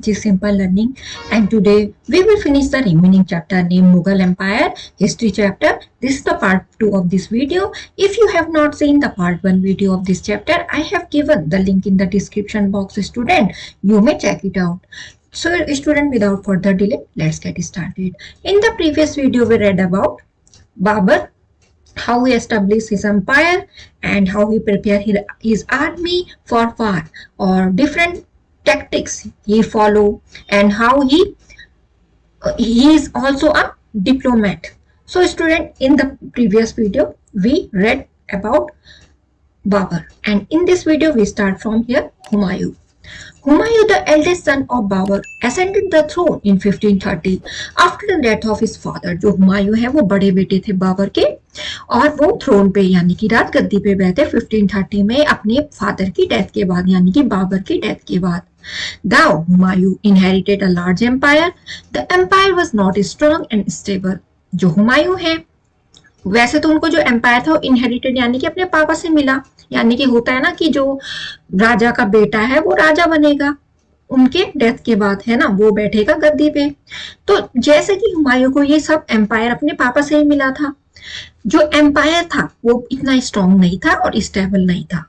G Simple Learning, and today we will finish the remaining chapter named Mughal Empire History chapter. This is the part 2 of this video. If you have not seen the part 1 video of this chapter, I have given the link in the description box, student. You may check it out. So student, without further delay, let's get started. In the previous video we read about Babur, how he established his empire and how he prepared his army for war, or different tactics he followed, and how he is also a diplomat. So student, in the previous video we read about Babur, and in this video we start from here. Humayun. Humayun, the eldest son of Babur, ascended the throne in 1530 after the death of his father. जो हुमायूं है वो बड़े बेटे थे बाबर के, और वो throne पे यानी कि राज गद्दी पे बैठे 1530 में अपने फादर की डेथ के बाद, यानी कि बाबर की डेथ के बाद. Thou Humayun inherited a large empire. The empire was not strong and stable. जो हुमायूं है वैसे तो उनको जो एम्पायर था वो इनहेरिटेड यानी कि अपने पापा से मिला, यानी कि होता है ना कि जो राजा का बेटा है वो राजा बनेगा उनके डेथ के बाद, है ना, वो बैठेगा गद्दी पे. तो जैसे कि हुमायूं को ये सब एम्पायर अपने पापा से ही मिला था. जो एम्पायर था वो इतना स्ट्रॉन्ग नहीं था और स्टेबल नहीं था.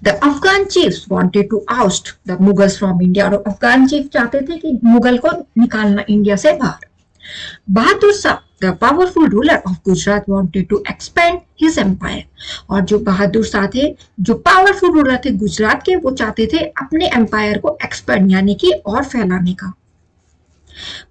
The Afghan chiefs wanted to oust the Mughals from India. और अफगान चीफ चाहते थे कि मुगल को निकालना इंडिया से बाहर. Bahadur Shah, the powerful ruler of Gujarat, wanted to expand his empire. और जो बहादुर शाह थे, जो पावरफुल रूलर थे गुजरात के, वो चाहते थे अपने एम्पायर को एक्सपेंड यानी कि और फैलाने का.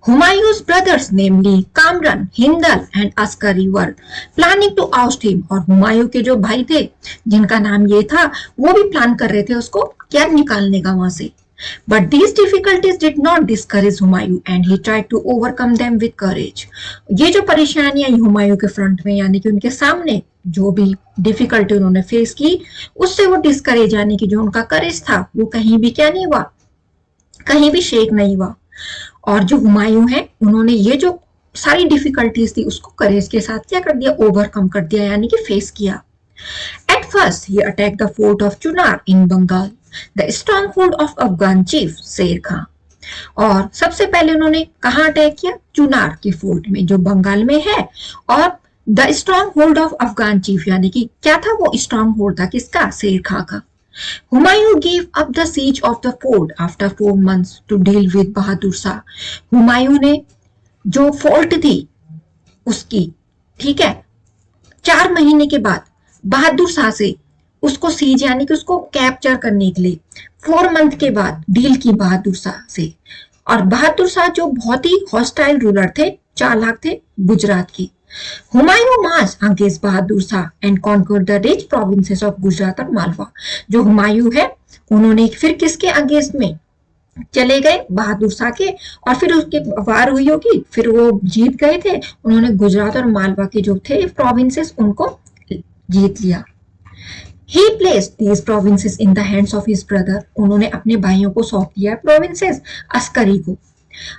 Humayun's brothers, namely Kamran, Hindal and Askari, were planning to oust him. और हुमायूं के जो भाई थे जिनका नाम ये था, वो भी प्लान कर रहे थे उसको क्या निकालने का वहां से. But these difficulties did not discourage Humayun and he tried to overcome them with courage. ये जो परेशानियां हुमायूं के फ्रंट में यानी कि उनके सामने जो भी डिफिकल्टी उन्होंने फेस की, उससे वो डिस्करेज यानी कि जो उनका करेज था वो कहीं भी क्या नहीं हुआ, कहीं भी शेक नहीं हुआ. और जो हुमायूं है उन्होंने ये जो सारी डिफिकल्टीज थी उसको करेज के साथ क्या कर दिया, ओवरकम कर दिया यानी कि फेस किया. At first he attacked the fort of Chunar in Bengal, the stronghold of Afghan chief शेर खां. और सबसे पहले उन्होंने कहाँ अटैक किया, चुनार के फोर्ट में जो बंगाल में है. और the strong hold of Afghan chief यानी कि क्या था, वो स्ट्रॉन्ग होल्ड था किसका, शेर खां का. Humayun gave up the siege of the fort after 4 months to deal with Bahadur Shah. Humayun ने जो फोर्ट थी उसकी, ठीक है, 4 महीने के बाद बहादुर शाह से उसको सीज यानी कि उसको कैप्चर करने के लिए 4 मंथ के बाद डील की बहादुर शाह से. और बहादुर शाह जो बहुत ही हॉस्टाइल रूलर थे, चालाक थे गुजरात की. Humayun march against Bahadur Shah and conquered the rich provinces of Gujarat और मालवा. जो हुमायूं है उन्होंने फिर किसके अगेंस्ट में चले गए, बहादुर शाह के, और फिर उसके वार हुई होगी, फिर वो जीत गए थे. उन्होंने गुजरात और मालवा के जो थे प्रोविंसेस उनको जीत लिया. He placed these provinces in the hands of his brother. उन्होंने अपने भाइयों को सौंप दिया प्रोविंसेस अस्करी को.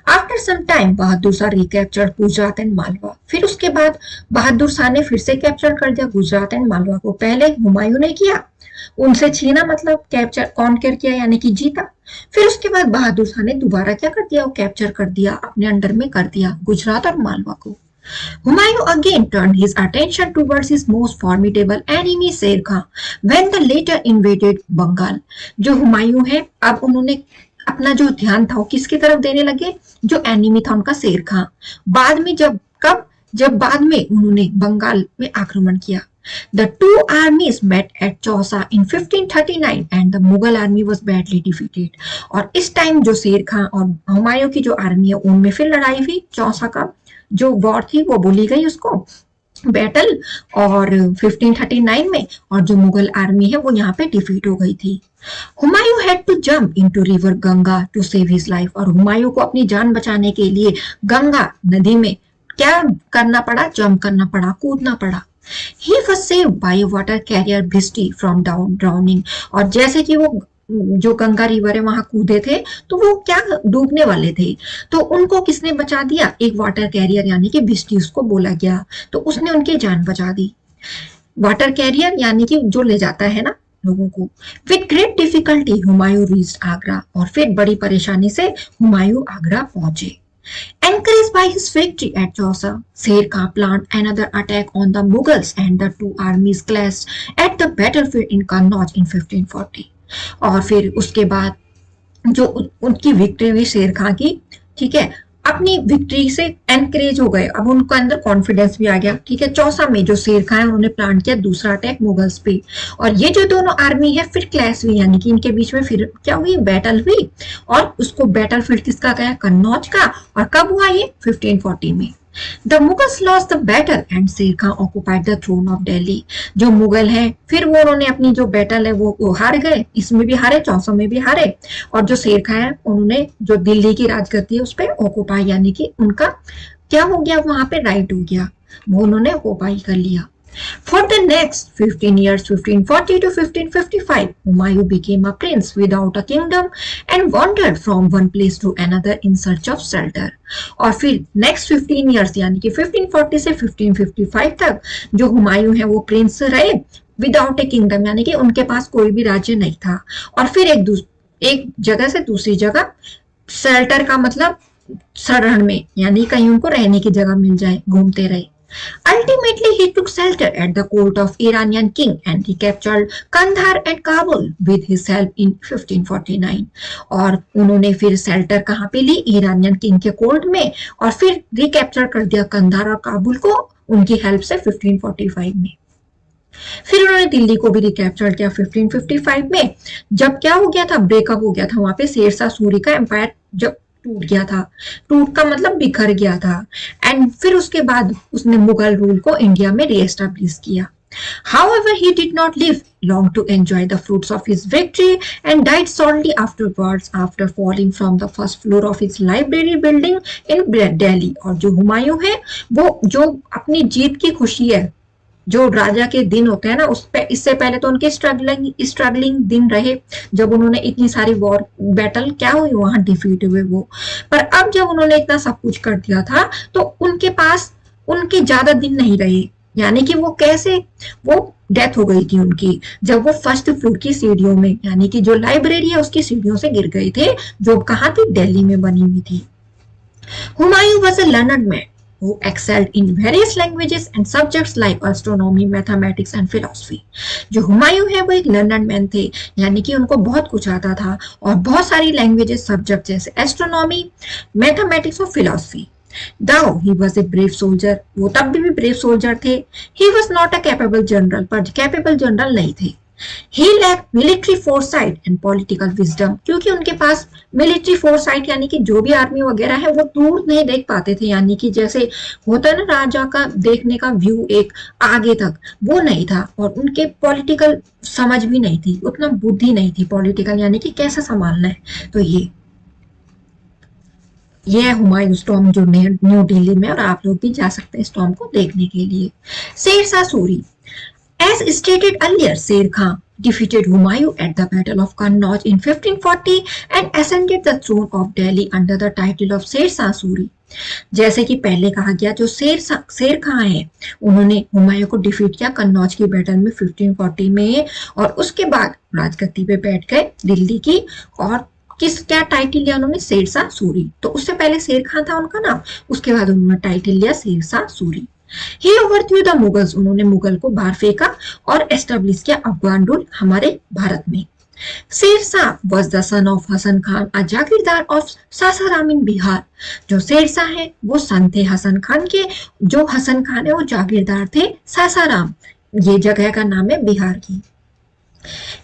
After some time, Bahadur Shah recaptured Gujarat and Malwa. फिर उसके बाद बहादुर शाह ने फिर से कैप्चर कर दिया गुजरात एंड मालवा को. पहले हुमायूं ने किया, उनसे छीना मतलब कैप्चर, कॉन्कर किया यानी कि जीता. फिर उसके बाद बहादुर शाह ने दोबारा क्या कर दिया, वो कैप्चर कर दिया, अपने अंडर में कर दिया गुजरात और मालवा को. Humayun again turned his attention towards his most formidable enemy शेर खां when the latter invaded Bengal. जो हुमायूं है अब उन्होंने अपना जो ध्यान था वो किसकी तरफ देने लगे, जो एनिमी था उनका शेर खां. बाद में जब बाद में उन्होंने बंगाल में आक्रमण किया. The two armies met at Chausa in 1539 and the Mughal army was badly defeated. और इस टाइम जो शेर खां और हुमायूं की जो आर्मी है उनमें फिर लड़ाई हुई. चौसा का जो वॉर थी वो बोली गई उसको बैटल, और 1539 में, और जो मुगल आर्मी है वो यहाँ पे डिफीट हो गई थी. Humayun had to jump into river Ganga to save his life. और हुमायूं को अपनी जान बचाने के लिए गंगा नदी में क्या करना पड़ा, जंप करना पड़ा, कूदना पड़ा. He was saved by a water carrier Bhisti from drowning. और जैसे कि वो जो गंगा रिवर है वहां कूदे थे तो वो क्या डूबने वाले थे, तो उनको किसने बचा दिया, एक वाटर कैरियर यानी कि भिष्टी उसको बोला गया, तो उसने उनकी जान बचा दी. वाटर कैरियर यानी कि जो ले जाता है ना लोगों को। With great difficulty Humayun reached Agra, और फिर बड़ी परेशानी से हुमायूं आगरा पहुंचे। Encouraged by his victory at Chausa, Sher Khan planned another attack on the Mughals and the two armies clashed at the battlefield in Kannauj in 1540। और फिर उसके बाद जो उनकी विक्ट्री हुई शेर खां की, ठीक है, अपनी विक्ट्री से एनकरेज हो गए, अब उनके अंदर कॉन्फिडेंस भी आ गया, ठीक है। चौसा में जो शेर खां है उन्होंने प्लान किया दूसरा अटैक मुगल्स पे, और ये जो दोनों आर्मी है फिर क्लैश हुई, यानी कि इनके बीच में फिर क्या हुई, बैटल हुई, और उसको बैटलफील्ड किसका गया, कन्नौज का। और कब हुआ ये, 1540 में। The Mughals lost the battle and शेर खां occupied the throne of Delhi। जो मुगल हैं फिर वो उन्होंने अपनी जो बैटल है वो हार गए, इसमें भी हारे, चौसा में भी हारे, और जो शेर खां है उन्होंने जो दिल्ली की राजगद्दी है उस पर ऑक्युपाई, यानी कि उनका क्या हो गया, वहां पे राइट हो गया, वो उन्होंने ऑक्युपाई कर लिया। For the next 15 years, 1540 to 1555, Humayun became a prince without a kingdom and wandered from one place to another in search of shelter। और फिर next 15 years यानी कि 1540 से 1555 तक जो हुमायूं है वो प्रिंस रहे विदाउट ए किंगडम, यानी कि उनके पास कोई भी राज्य नहीं था, और फिर एक जगह से दूसरी जगह, शेल्टर का मतलब शरण में, यानी कहीं उनको रहने की जगह मिल जाए, घूमते रहे। Ultimately, he took shelter at the court of Iranian king and recaptured Kandahar and Kabul with his help in 1549। और उन्होंने फिर शेल्टर कहाँ पे ली, ईरानियन किंग के कोर्ट में, और फिर रिकैप्चर कर दिया कंधार और काबुल को उनकी हेल्प से 1545 में। फिर उन्होंने दिल्ली को भी रिकैप्चर किया 1555 में, जब क्या हो गया था, ब्रेकअप हो गया था वहां पे, शेरशाह सूरी का एम्पायर जब टूट गया था, टूट का मतलब बिखर गया था, एंड फिर उसके बाद उसने मुगल रूल को इंडिया में रीएस्टैब्लिश किया। However, he did not live long to enjoy the fruits of his victory and died shortly afterwards after falling from the first floor of his library building in Delhi। और जो हुमायूं है वो जो अपनी जीत की खुशी है, जो राजा के दिन होते हैं ना, उस पे इससे पहले तो उनके स्ट्रगलिंग दिन रहे, जब उन्होंने इतनी सारी वॉर बैटल क्या हुई वहां डिफीट हुए वो, पर अब जब उन्होंने इतना सब कुछ कर दिया था तो उनके पास उनके ज्यादा दिन नहीं रहे, यानी कि वो कैसे, वो डेथ हो गई थी उनकी जब वो फर्स्ट फ्लोर की सीढ़ियों में, यानी कि जो लाइब्रेरी है उसकी सीढ़ियों से गिर गए थे, जो कहाँ थी, दिल्ली में बनी हुई थी। Humayun was a learned man who excelled in various languages and subjects like astronomy, mathematics and philosophy। जो हुमायूं है वो एक लर्नड मैन थे, यानी कि उनको बहुत कुछ आता था, और बहुत सारी लैंग्वेजेस सब्जेक्ट जैसे एस्ट्रोनॉमी, मैथमेटिक्स और philosophy. Though he was a brave soldier, वो तब भी ब्रेव सोल्जर थे। He was not a capable general, पर कैपेबल जनरल नहीं थे। He lacked military foresight and political wisdom, क्योंकि उनके पास मिलिट्री फोरसाइट यानी कि जो भी आर्मी वगैरह है वो दूर नहीं देख पाते थे, यानी कि जैसे होता है ना राजा का देखने का व्यू एक आगे तक, वो नहीं था, और उनके पॉलिटिकल समझ भी नहीं थी, उतना बुद्धि नहीं थी पॉलिटिकल, यानी कि कैसे संभालना है। तो ये है हुमायूं टॉम्ब जो न्यू दिल्ली में, और आप लोग भी जा सकते हैं इस टॉम्ब को देखने के लिए। Sher Shah Suri, as stated earlier, Sher Khan defeated Humayun at the Battle of Kannauj in 1540 and ascended the throne of Delhi under the title of Sher Suri। जैसे कि पहले कहा गया, जो शेर खां है उन्होंने हुमायूं को डिफीट किया कन्नौज की बैटल में 1540 में, और उसके बाद राजगद्दी पे बैठ गए दिल्ली की, और क्या टाइटल लिया उन्होंने, शेरशाह सूरी। तो उससे पहले शेर खां था उनका नाम, उसके बाद उन्होंने टाइटल लिया Sher Shah Suri. He overthrew the Mughals, उन्होंने मुगल को बाहर फेंका और एस्टेब्लिश किया अफगान रूल हमारे भारत में। Sher Shah was the son of Hasan Khan, a Jagirdar of Sasaram in Bihar. जो शेरशाह है वो सन थे हसन खान के, जो हसन खान है वो जागीरदार थे सासाराम, ये जगह का नाम है बिहार की।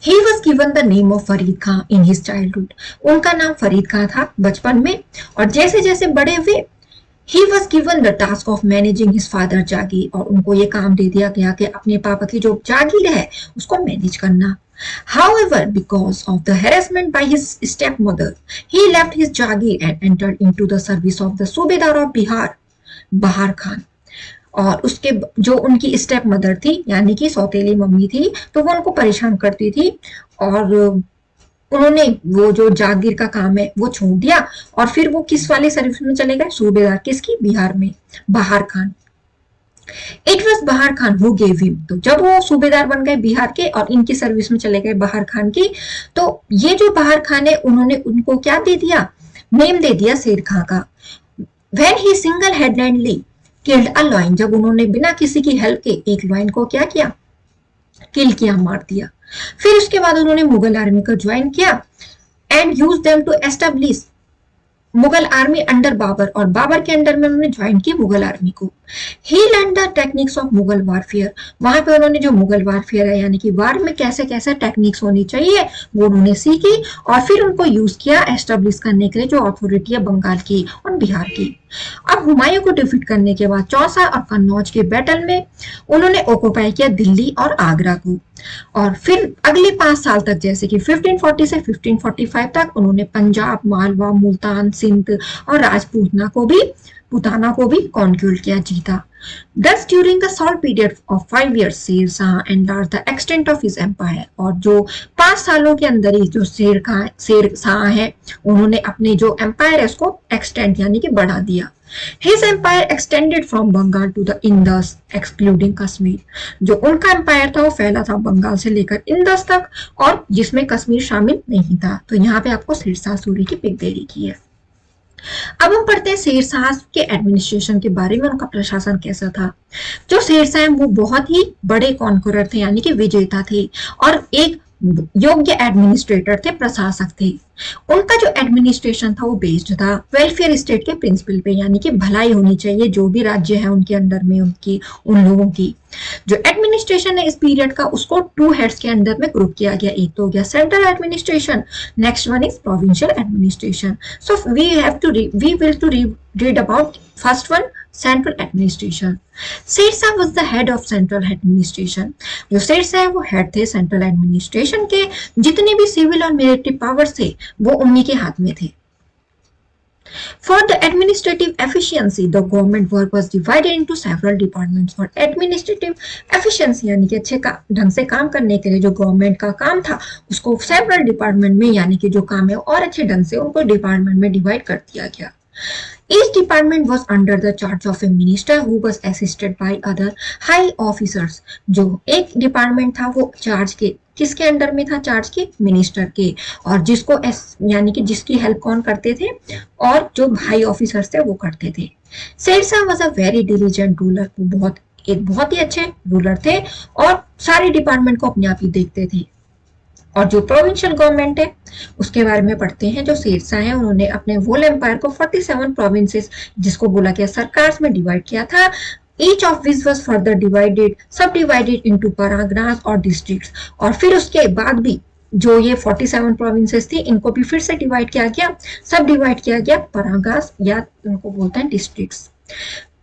He was given the name of Farid Khan in his childhood, उनका नाम फरीद खां था बचपन में, और जैसे जैसे बड़े हुए He was given the task of managing his father जागीर, और उनको ये काम दे दिया गया कि अपने पापा की जो जागीर है उसको मैनेज करना। However, because of the harassment by his stepmother, he left his Jagir and entered into the service of the सूबेदार of बिहार, बहार खान। और उसके जो उनकी स्टेप मदर थी, यानी कि सौतेली मम्मी थी, तो वो उनको परेशान करती थी, और उन्होंने वो जो जागीर का काम है वो छोड़ दिया, और फिर वो किस वाले सर्विस में चले गए, सूबेदार किसकी, बिहार में, बहार खान। इट वॉज बहार खान हु गेव हिम। तो जब वो सूबेदार बन गए बिहार के और इनकी सर्विस में चले गए बहार खान की, तो ये जो बहार खान है उन्होंने उनको क्या दे दिया, नेम दे दिया शेर खां का। When he single handedly killed a lion, जब उन्होंने बिना किसी की हेल्प के एक लायन को क्या किया, किल किया, मार दिया। फिर उसके बाद उन्होंने मुगल आर्मी को ज्वाइन किया and use them to establish Mughal army under Babur, और बाबर के अंडर में उन्होंने ज्वाइन की मुगल आर्मी को। He learn the techniques of Mughal warfare, वहां पे उन्होंने जो मुगल वारफेयर है यानी कि वार में कैसे कैसे टेक्निक्स होनी चाहिए वो उन्होंने सीखी, और फिर उनको यूज किया एस्टेब्लिश करने के लिए जो अथॉरिटी है बंगाल की और बिहार की। अब हुमायूं को डिफीट करने के बाद चौसा और कन्नौज के बैटल में उन्होंने ऑक्युपाई किया दिल्ली और आगरा को, और फिर अगले 5 साल तक जैसे कि 1540 से 1545 तक उन्होंने पंजाब, मालवा, मुल्तान, सिंध और पुताना को भी कॉन्क्यूर किया, जीता। Thus during the short period of 5 years, Sher Shah enlarged the extent of his empire, और जो 5 सालों के अंदर ही जो शेर शाह है उन्होंने अपने जो एम्पायर है उसको एक्सटेंड यानी कि बढ़ा दिया। His empire extended from Bengal to the Indus, excluding Kashmir. जो उनका एम्पायर था वो फैला था बंगाल से लेकर इंदस तक, और जिसमें कश्मीर शामिल नहीं था। तो यहाँ पे आपको शेर शाह सूरी की पिक दे रखी है। अब हम पढ़ते हैं शेर शाह के एडमिनिस्ट्रेशन के बारे में, उनका प्रशासन कैसा था। जो शेर शाह वो बहुत ही बड़े कॉन्करर थे यानी कि विजेता थे, और एक योग्य एडमिनिस्ट्रेटर थे, प्रशासक थे। उनका जो एडमिनिस्ट्रेशन था वो बेस्ड था वेलफेयर स्टेट के प्रिंसिपल पे, यानी कि भलाई होनी चाहिए जो भी राज्य है उनके अंडर में उन लोगों की। जो एडमिनिस्ट्रेशन है इस पीरियड का उसको 2 हेड्स के अंदर में ग्रुप किया गया। एक तो हो गया central administration, next one is provincial administration. So we will to read about first one, central administration. Sher Shah was the head of central administration. जो शेर शाह वो हेड थे सेंट्रल एडमिनिस्ट्रेशन के, जितने भी सिविल और मिलिट्री पावर्स थे वो उन्हीं के हाथ में थे। For the administrative efficiency, the government work was divided into several departments. और administrative efficiency यानी कि अच्छे ढंग से काम करने के लिए जो गवर्नमेंट का काम था उसको several department में यानी कि जो काम है और अच्छे ढंग से उनको डिपार्टमेंट में डिवाइड कर दिया गया। Each department was under the charge of a minister who was assisted by other high officers. जो एक डिपार्टमेंट था वो चार्ज के किसके अंडर में था, चार्ज के मिनिस्टर के, और जिसको यानी कि जिसकी हेल्प कौन करते थे, और जो हाई ऑफिसर्स थे वो करते थे। शेर Shah was a very diligent ruler, वो एक बहुत ही अच्छे रूलर थे और सारे डिपार्टमेंट को अपने आप ही देखते थे। और जो प्रोविंशियल गवर्नमेंट है उसके बारे में पढ़ते हैं। जो शेर शाह है उन्होंने अपने होल एम्पायर को 47 प्रोविंसेस जिसको बोला गया सरकार में डिवाइड किया था। Each of which was further subdivided into paragrahs और districts, और फिर उसके बाद भी जो ये 47 प्रोविंसेस थी इनको भी फिर से डिवाइड किया गया, सब डिवाइड किया गया paragrahs या उनको बोलते हैं डिस्ट्रिक्ट्स।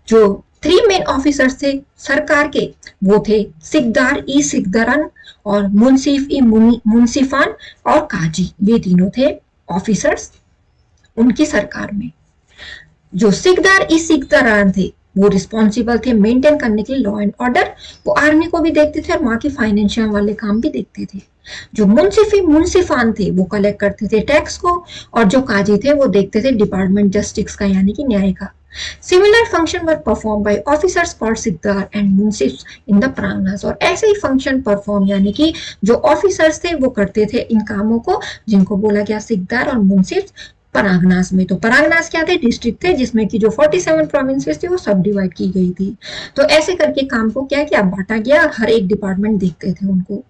जो 3 मेन ऑफिसर्स थे सरकार के वो थे सिकदार ई सिकदरन और मुंसिफ ई मुंसिफान और काजी, ये तीनों थे ऑफिसर्स उनकी सरकार में। जो सिकदार ई सिकदरन थे वो रिस्पॉन्सिबल थे मेंटेन करने के लिए लॉ एंड ऑर्डर, वो आर्मी को भी देखते थे और वहां के फाइनेंशियल वाले काम भी देखते थे। जो मुंसिफान थे वो कलेक्ट करते थे टैक्स को, और जो काजी थे वो देखते थे डिपार्टमेंट जस्टिस का यानी कि न्याय का। Similar function were perform by officers called sikdar and munsif in the parganas, और ऐसे ही फंक्शन परफॉर्म यानी कि जो ऑफिसर्स थे वो करते थे इन कामों को जिनको बोला गया सिकदार और मुंसिफ परागनास में। तो परागनास क्या थे, डिस्ट्रिक्ट थे जिसमें कि जो 47 प्रोविंसेस थे वो सब डिवाइड की गई थी। तो ऐसे करके काम को क्या किया, बांटा गया, हर एक डिपार्टमेंट देखते थे उनको।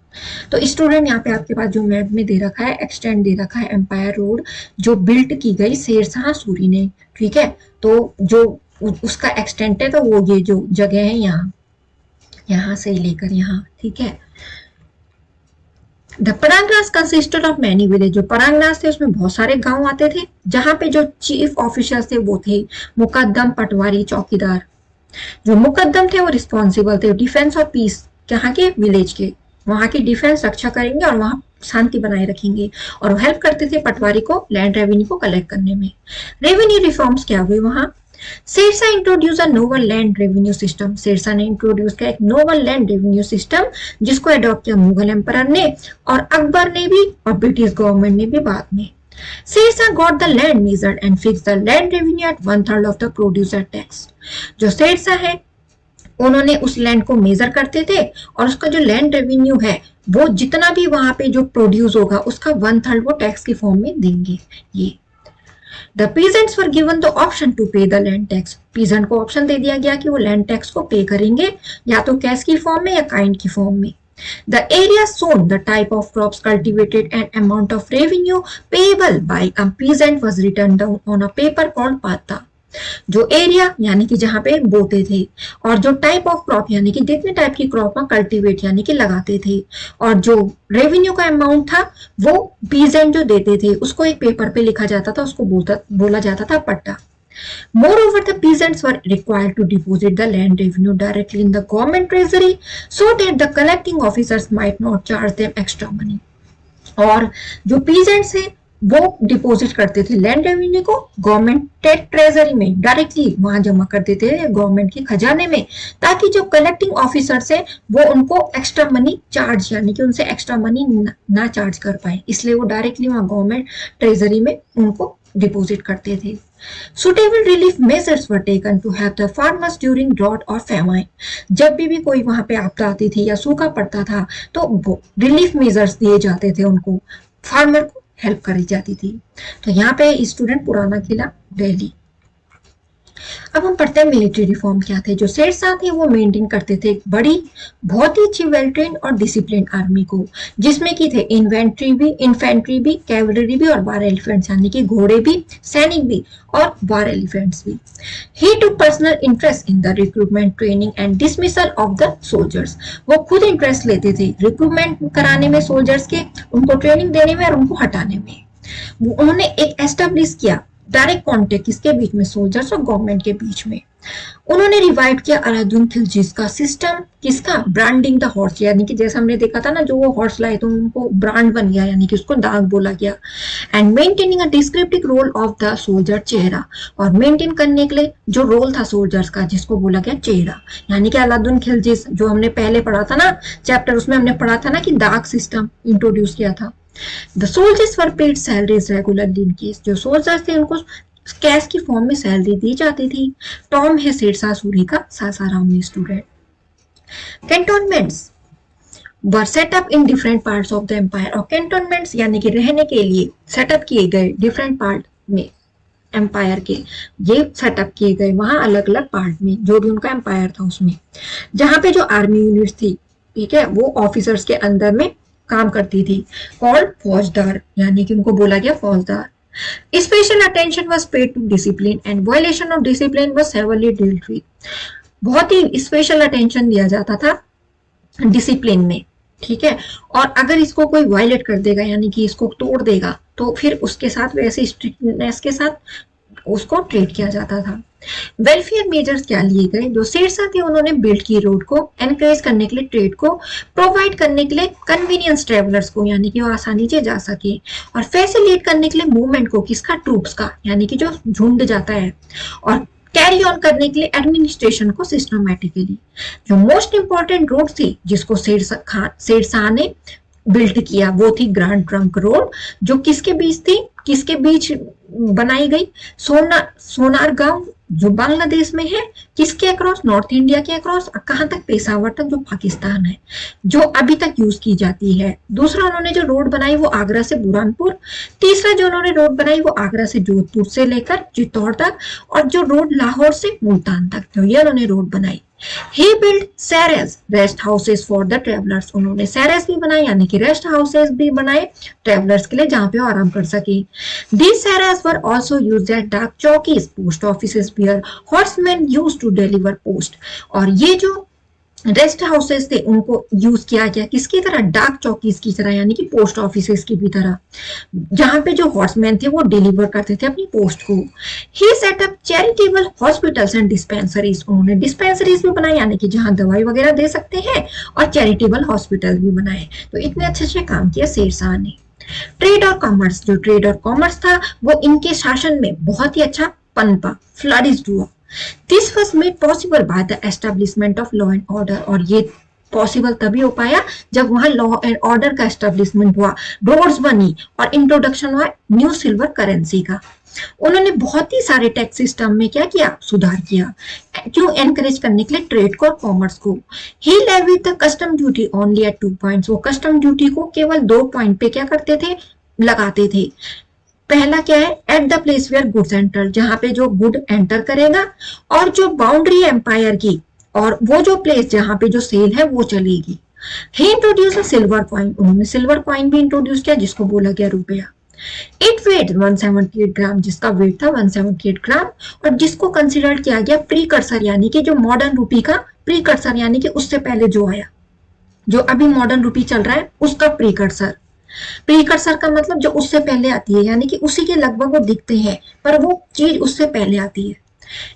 तो स्टूडेंट यहाँ पे आपके पास जो मैप में दे रखा है एक्सटेंड दे रखा है एम्पायर रोड जो बिल्ट की गई शेर शाह सूरी ने, ठीक है। तो जो उसका एक्सटेंट है तो वो ये जो जगह है यहाँ से लेकर यहाँ, ठीक है। The parganas consisted of many village, जो परागनास थे उसमें बहुत सारे गांव आते थे जहां पे जो चीफ ऑफिसर्स थे वो थे मुकद्दम, पटवारी, चौकीदार। जो मुकद्दम थे वो रिस्पॉन्सिबल थे डिफेंस और पीस यहाँ के विलेज के, वहां की डिफेंस रक्षा करेंगे और वहां शांति बनाए रखेंगे, और हेल्प करते थे पटवारी को लैंड रेवेन्यू को कलेक्ट करने में। रेवेन्यू रिफॉर्म्स क्या हुए वहां, Shershah introduce a novel land revenue system, Shershah ने इंट्रोड्यूस किया एक नोवल लैंड रेवेन्यू सिस्टम जिसको अडॉप्ट किया मुगल एम्परर ने और अकबर ने भी और ब्रिटिश गवर्नमेंट ने भी बाद में। Shershah got the land measured and fix the land revenue at 1/3 of the producer tax. जो शेरशाह है उन्होंने उस लैंड को मेजर करते थे और उसका जो लैंड रेवेन्यू है वो जितना भी वहां पे जो प्रोड्यूस होगा उसका 1/3 वो टैक्स की फॉर्म में देंगे। ये the peasants were given the option to pay the land tax, peasant को ऑप्शन दे दिया गया कि वो लैंड टैक्स को पे करेंगे या तो कैश की फॉर्म में या काइंड की फॉर्म में। The area shown, the type of crops cultivated and amount of revenue payable by a peasant was written down on a paper called pata. जो एरिया यानी कि जहां पे बोते थे और जो टाइप ऑफ क्रॉप यानी कि जितने टाइप की क्रॉप में कल्टीवेट यानी कि लगाते थे और जो रेवेन्यू का अमाउंट था वो पीजेंट जो देते थे उसको एक पेपर पे लिखा जाता था, उसको बोला जाता था पट्टा। Moreover, the peasants were required to deposit the land revenue directly in the government treasury so that the collecting officers might not charge them extra money. और जो peasants हैं वो डिपॉजिट करते थे लैंड रेवेन्यू को गवर्नमेंट ट्रेजरी में, directly वहां जमा कर देते थे गवर्नमेंट के खजाने में, ताकि जो कलेक्टिंग ऑफिसर्स है वो उनको एक्स्ट्रा मनी चार्ज यानी कि उनसे एक्स्ट्रा मनी ना चार्ज कर पाए, इसलिए वो डायरेक्टली वहां गवर्नमेंट ट्रेजरी में उनको डिपॉजिट करते थे। Suitable relief measures were taken to help the farmers during drought or famine. जब भी कोई वहां पे आपदा आती थी या सूखा पड़ता था तो रिलीफ मेजर्स दिए जाते थे, उनको फार्मर को हेल्प करी जाती थी। तो यहाँ पे स्टूडेंट पुराना किला दिल्ली। अब हम पढ़ते हैं मिलिट्री रिफॉर्म क्या थे। जो शेरशाह थे वो मेंटेन करते थे एक बड़ी बहुत ही अच्छी वेल ट्रेन और डिसिप्लिन आर्मी को, जिसमें की थे इन्फेंट्री भी, कैवलरी भी और वार एलिफेंट्स यानी कि घोड़े भी, सैनिक भी और वार एलिफेंट्स भी। He took personal interest in the recruitment, training and dismissal of the soldiers. वो खुद इंटरेस्ट लेते थे रिक्रूटमेंट कराने में सोल्जर्स के, उनको ट्रेनिंग देने में और उनको हटाने में। उन्होंने एक एस्टेब्लिश किया डायरेक्ट कॉन्टेक्ट किसके बीच में, सोल्जर्स और गवर्नमेंट के बीच में। उन्होंने रिवाइव किया अलाउद्दीन खिलजी का सिस्टम, किसका, ब्रांडिंग द हॉर्स, यानी कि जैसे हमने देखा था ना जो वो हॉर्स लाए तो उनको ब्रांड बन गया यानी कि उसको दाग बोला गया। And maintaining a descriptive roll of the soldier, चेहरा, और मेंटेन करने के लिए जो रोल था सोल्जर्स का जिसको बोला गया चेहरा, यानी कि अलाउद्दीन खिलजी जो हमने पहले पढ़ा था ना चैप्टर, उसमें हमने पढ़ा था ना कि दाग सिस्टम इंट्रोड्यूस किया था। The soldiers were paid salaries regularly in case, जो सोल्जर्स थे उनको कैश की फॉर्म में सैलरी दी जाती थी। टॉम है शेरशाह सूरी का सासाराम में student. Cantonments were set up in different parts of the empire, और कैंटोनमेंट्स यानी कि रहने के लिए सेटअप किए गए डिफरेंट पार्ट में एम्पायर के, ये सेटअप किए गए वहां अलग अलग पार्ट में जो भी उनका एम्पायर था उसमें, जहां पे जो आर्मी यूनिट थी, ठीक है, वो ऑफिसर्स के अंदर में काम करती थी, कॉल्ड फौजदार, यानी कि उनको बोला गया फौजदार। Special attention was paid to discipline and violation of discipline was severely dealt with, बहुत ही स्पेशल अटेंशन दिया जाता था डिसिप्लिन में, ठीक है, और अगर इसको कोई वायलेट कर देगा यानी कि इसको तोड़ देगा तो फिर उसके साथ वैसे स्ट्रिक्टनेस के साथ उसको ट्रीट किया जाता था। वेलफेयर मेजर्स क्या लिए गए, जो शेरशाह थे उन्होंने बिल्ड की रोड को एनकरेज करने के लिए, ट्रेड को प्रोवाइड करने के लिए, कन्वीनियंस ट्रेवलर्स को यानी कि वो आसानी से जा सके, और फैसिलिटेट करने के लिए मूवमेंट को किसका, ट्रूप्स का, यानी कि जो झुंड जाता है, और कैरी ऑन करने के लिए एडमिनिस्ट्रेशन को सिस्टमैटिकली। जो मोस्ट इंपॉर्टेंट रोड थी जिसको शेरशाह ने बिल्ड किया वो थी ग्रैंड ट्रंक रोड, जो किसके बीच थी, किसके बीच बनाई गई, सोनार गांव जो बांग्लादेश में है, किसके अक्रॉस, नॉर्थ इंडिया के अक्रॉस, कहां तक, पेशावर तक जो पाकिस्तान है, जो अभी तक यूज की जाती है। दूसरा उन्होंने जो रोड बनाई वो आगरा से बुरहानपुर, तीसरा जो उन्होंने रोड बनाई वो आगरा से जोधपुर से लेकर चित्तौड़ तक, और जो रोड लाहौर से मुल्तान तक, तो ये उन्होंने रोड बनाई। He built sarais, rest houses for the travellers, उन्होंने सैरेस भी बनाए यानी कि रेस्ट हाउसेस भी बनाए ट्रेवलर्स के लिए जहां पे आराम कर सके। These सैरेस were also used as dak chaukis, post offices where horsemen used to deliver post, और ये जो रेस्ट हाउसेस थे उनको यूज किया गया किसकी तरह, डाक चौकीज की तरह, यानी कि पोस्ट ऑफिसेस की भी तरह, जहां पे जो हॉर्समैन थे वो डिलीवर करते थे अपनी पोस्ट को। He set up charitable hospitals and dispensaries, उन्होंने डिस्पेंसरीज भी बनाए यानी कि जहां दवाई वगैरह दे सकते हैं, और चैरिटेबल हॉस्पिटल भी बनाए। तो इतने अच्छे अच्छे काम किया शेरशाह ने। ट्रेड और कॉमर्स, जो ट्रेड और कॉमर्स था वो इनके शासन में बहुत ही अच्छा पनपा, फ्लरिश्ड हुआ। This was made possible by the establishment of law and order, और ये पॉसिबल तभी हो पाया जब वहां लॉ एंड ऑर्डर का एस्टेब्लिशमेंट हुआ, रोड्स बनी और इंट्रोडक्शन हुआ न्यू सिल्वर करेंसी का। उन्होंने बहुत ही सारे टैक्स सिस्टम में क्या किया, सुधार किया, क्यों, एनकरेज करने के लिए ट्रेड को और कॉमर्स को। He levied the custom duty only at 2 points, वो कस्टम ड्यूटी को केवल 2 पॉइंट पे क्या करते थे, लगाते थे। पहला क्या है, at the place where goods enter, जहां पे जो गुड एंटर करेगा, और जो बाउंड्री एम्पायर की, और वो जो प्लेस जहां पे जो सेल है वो चलेगी। ही इंट्रोड्यूस अ सिल्वर कॉइन, उन्होंने सिल्वर कॉइन भी इंट्रोड्यूस किया जिसको बोला गया रुपया। इट वेट 178 ग्राम, जिसका वेट था 178 ग्राम, और जिसको कंसिडर किया गया प्रीकर्सर, यानी कि जो मॉडर्न रूपी का प्रीकर्सर, यानी कि उससे पहले जो आया, जो अभी मॉडर्न रूपी चल रहा है उसका प्रीकर्सर। प्रीकर्सर का मतलब जो उससे पहले आती है, यानी कि उसी के लगभग वो दिखते हैं पर वो चीज उससे पहले आती है।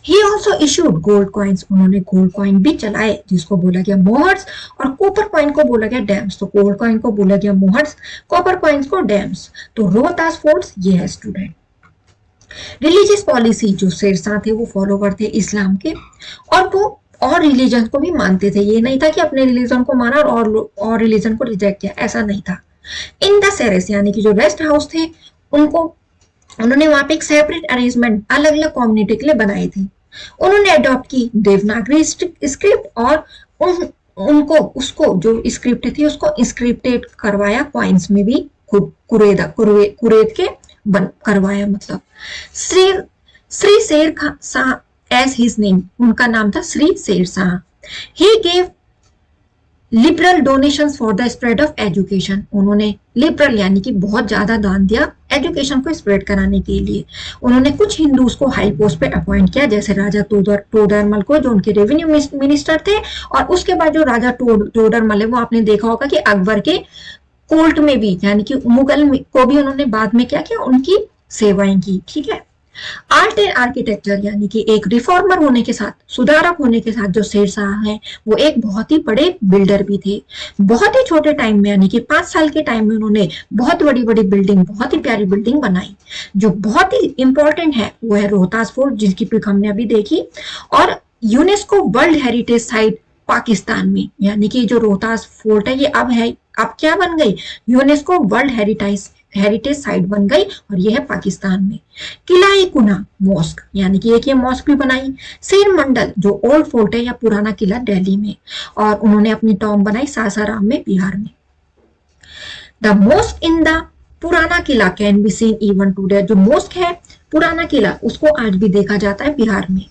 He also issued gold coins, उन्होंने गोल्ड कॉइन भी चलाए जिसको बोला गया मोहर्स, और कॉपर कॉइन को बोला गया डैम्स। तो गोल्ड कॉइन को बोला गया मोहर्स, कॉपर कॉइन्स को डैम्स। तो रोहतास फोर्ट्स ये है स्टूडेंट। रिलीजियस पॉलिसी, जो शेरशाह थे वो फॉलोवर थे इस्लाम के, और वो और रिलीजन को भी मानते थे। ये नहीं था कि अपने रिलीजन को माना और रिलीजन को रिजेक्ट किया, ऐसा नहीं था। इन द सेरेस, यानी कि जो रेस्ट हाउस थे उन्होंने वहां पे एक सेपरेट अरेंजमेंट अलग अलग कम्युनिटी के लिए बनाए थे। उन्होंने अडॉप्ट की देवनागरी स्क्रिप्ट, और उनको उसको जो स्क्रिप्ट थी उसको इंस्क्रिप्टेड करवाया, कॉइन्स में भी कुरेद के करवाया। मतलब Shri Sher Shah as his name, उनका नाम था Shri Sher Shah. He gave liberal donations for the spread of education, उन्होंने लिबरल यानी कि बहुत ज्यादा दान दिया एजुकेशन को स्प्रेड कराने के लिए। उन्होंने कुछ हिंदूज को हाई पोस्ट पे अपॉइंट किया, जैसे राजा तोडरमल को, जो उनके रेवेन्यू मिनिस्टर थे, और उसके बाद जो राजा तोडरमल है वो आपने देखा होगा कि अकबर के कोर्ट में भी, यानी कि मुगल को भी उन्होंने बाद में क्या किया, उनकी सेवाएं की। ठीक है। आर्ट एंड आर्किटेक्चर, यानी कि एक रिफॉर्मर होने के साथ, सुधारक होने के साथ जो शेरशाह है वो एक बहुत ही बड़े बिल्डर भी थे। बहुत ही छोटे टाइम में, यानी कि 5 साल के टाइम में उन्होंने बहुत बड़ी बड़ी बिल्डिंग, बहुत ही प्यारी बिल्डिंग बनाई। जो बहुत ही इंपॉर्टेंट है वो है रोहतास फोर्ट, जिसकी पिक हमने अभी देखी, और UNESCO world heritage site Pakistan में, यानी कि जो रोहतास फोर्ट है ये अब क्या बन गई, यूनेस्को वर्ल्ड हेरिटेज साइट बन गई, और यह है पाकिस्तान में। किला कुना मॉस्क, यानी कि एक ये मॉस्क भी बनाई। शेर मंडल, जो ओल्ड फोर्ट है या पुराना किला दिल्ली में, और उन्होंने अपनी टॉम बनाई सासाराम में, बिहार में। The mosque in the Purana Qila can be seen even today, जो मॉस्क है पुराना किला उसको आज भी देखा जाता है बिहार में,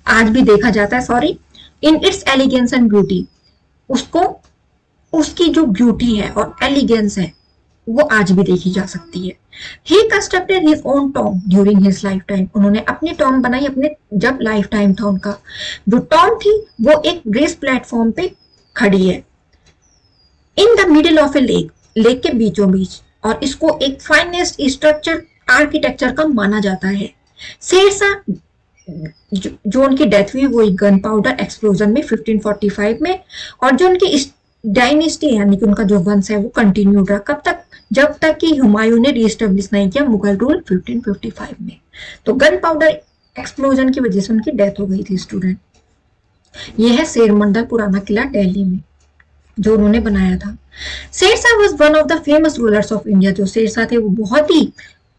आज भी देखा जाता है, sorry, in its elegance and beauty, उसकी जो ब्यूटी है और एलिगेंस है वो आज भी देखी जा सकती है। ही constructed his own Tom during his life time, उन्होंने अपनी टॉम बनाई अपने जब लाइफ टाइम था उनका। जो टॉम थी वो एक रेस प्लेटफॉर्म पे खड़ी है, in the middle of A lake के बीचों बीच, और इसको एक फाइनेस्ट स्ट्रक्चर आर्किटेक्चर का माना जाता है। शेरशाह जो उनकी डेथ हुई वो एक गन पाउडर एक्सप्लोजन में 1545 में, और जो उनकी डायनेस्टी यानी कि उनका जो वंश है वो कंटिन्यू रहा, कब तक, जब तक कि हुमायूं ने रीस्टेब्लिश नहीं किया मुगल रूल 1555 में। तो गन पाउडर एक्सप्लोजन की वजह से उनकी डेथ हो गई थी स्टूडेंट। ये है शेर मंडल पुराना किला दिल्ली में जो उन्होंने बनाया था। Shershah was one of the famous rulers of India, जो शेरशाह थे वो बहुत ही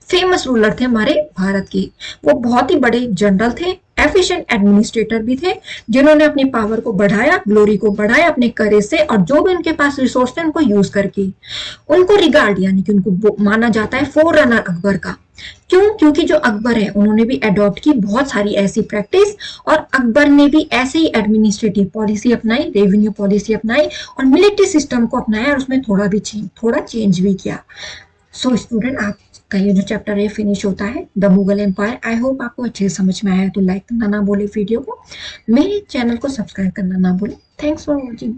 फेमस रूलर थे हमारे भारत के। वो बहुत ही बड़े जनरल थे, एफिशिएंट एडमिनिस्ट्रेटर भी थे, जिन्होंने अपनी पावर को बढ़ाया, ग्लोरी को बढ़ाया अपने करेज से, और जो भी उनके पास रिसोर्स थे उनको यूज करके। उनको रिगार्ड यानी कि उनको माना जाता है फोर रनर अकबर का। क्यों? क्योंकि जो अकबर है उन्होंने भी अडॉप्ट की बहुत सारी ऐसी प्रैक्टिस, और अकबर ने भी ऐसे ही एडमिनिस्ट्रेटिव पॉलिसी अपनाई, रेवेन्यू पॉलिसी अपनाई, और मिलिट्री सिस्टम को अपनाया, और उसमें थोड़ा चेंज भी किया। सो स्टूडेंट, आपका ये जो चैप्टर है फिनिश होता है the Mughal empire. I hope आपको अच्छे से समझ में आया, तो लाइक करना ना भूले वीडियो को, मेरे चैनल को सब्सक्राइब करना ना भूले। Thanks for watching.